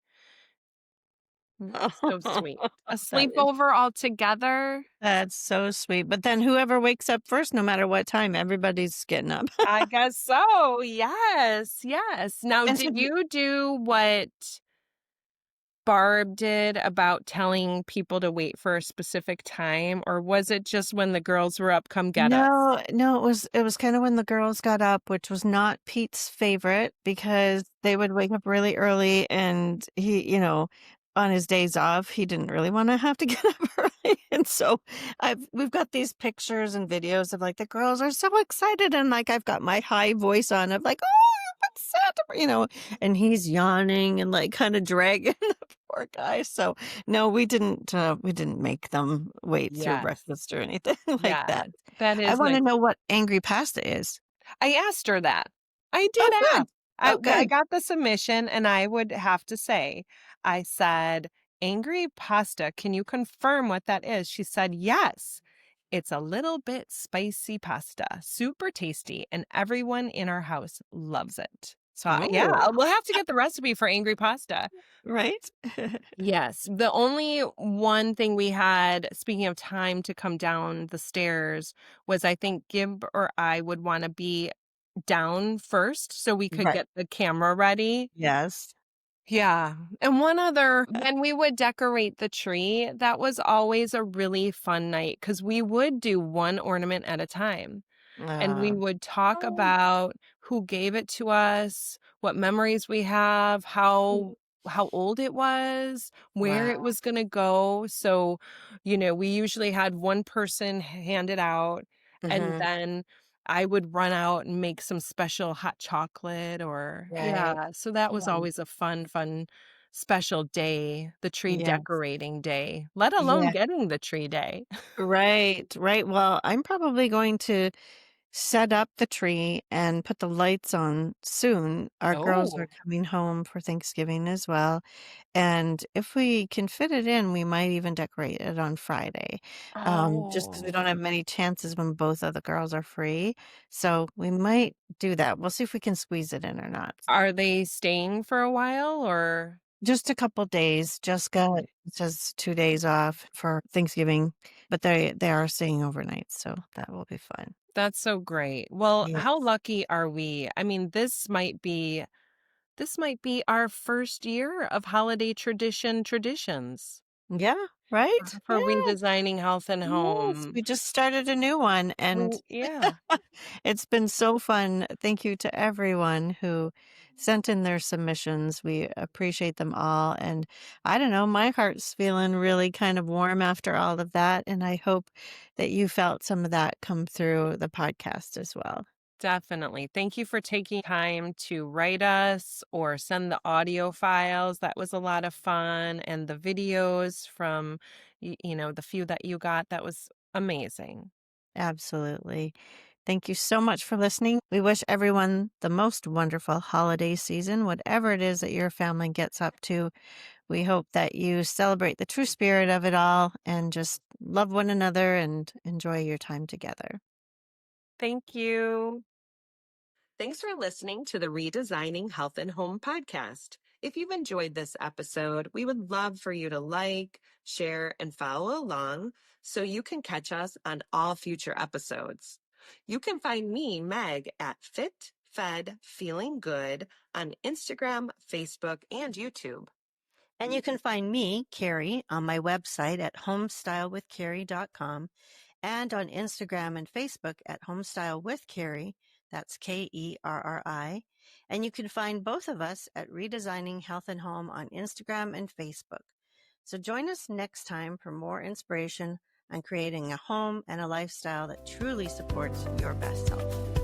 So sweet. A That is sleepover all together. that's so sweet. But then whoever wakes up first, no matter what time, everybody's getting up. I guess so. Yes, yes. Now, And so did you do what Barb did about telling people to wait for a specific time, or was it just when the girls were up, come get us? no, it was kind of when the girls got up, which was not Pete's favorite because they would wake up really early and on his days off, he didn't really want to have to get up early. And so we've got these pictures and videos of like the girls are so excited and like I've got my high voice on of like, oh, it's Santa, and he's yawning and like kind of dragging the poor guy. So no, we didn't make them wait through Yes, breakfast or anything like yes. that. That I is want my to know what angry pasta is. I asked her that. I did Oh, good. ask. I Oh, w I good. got the submission, and I would have to say, I said, "Angry pasta, can you confirm what that is?" She said, "Yes. It's a little bit spicy pasta, super tasty, and everyone in our house loves it." So, Oh, we'll have to get the recipe for angry pasta. right. Yes. The only one thing we had, speaking of time to come down the stairs, was I think Gib or I would want to be down first so we could Right. get the camera ready. Yes. Yeah. And one other, when we would decorate the tree, that was always a really fun night because we would do one ornament at a time. And we Uh, would talk oh, about who gave it to us, what memories we have, how old it was, where wow. it was going to go. So, we usually had one person hand it out, and Hmm. then I would run out and make some special hot chocolate or Right. yeah, so that was Yeah. always a fun special day, the tree Yes. decorating day, let alone Yeah. getting the tree day. Right. Right. Well, I'm probably going to set up the tree and put the lights on soon. Our girls are Oh. coming home for Thanksgiving as well. And if we can fit it in, we might even decorate it on Friday. Just because we Oh. don't have many chances when both of the girls are free. So we might do that. We'll see if we can squeeze it in or not. Are they staying for a while or Just a couple days. Just got just 2 days off for Thanksgiving, but they are staying overnight, so that will be fun. that's so great. Well, Yeah. how lucky are we? I mean, this might be our first year of holiday traditions. Yeah, right? for Yeah. redesigning health and Yes, home. we just started a new one and Yeah, it's been so fun. Thank you to everyone who sent in their submissions. We appreciate them all. And I don't know, my heart's feeling really kind of warm after all of that. And I hope that you felt some of that come through the podcast as well. definitely. Thank you for taking time to write us or send the audio files. That was a lot of fun. And the videos from, the few that you got, that was amazing. Absolutely. Thank you so much for listening. We wish everyone the most wonderful holiday season, whatever it is that your family gets up to. We hope that you celebrate the true spirit of it all and just love one another and enjoy your time together. Thank you. Thanks for listening to the Redesigning Health and Home podcast. If you've enjoyed this episode, we would love for you to like, share, and follow along so you can catch us on all future episodes. You can find me, Meg, at Fit, Fed, Feeling Good on Instagram, Facebook, and YouTube. And you can find me, Carrie, on my website at homestylewithcarrie.com and on Instagram and Facebook at Homestyle with Carrie. That's Kerri. And you can find both of us at Redesigning Health and Home on Instagram and Facebook. So join us next time for more inspiration on creating a home and a lifestyle that truly supports your best health.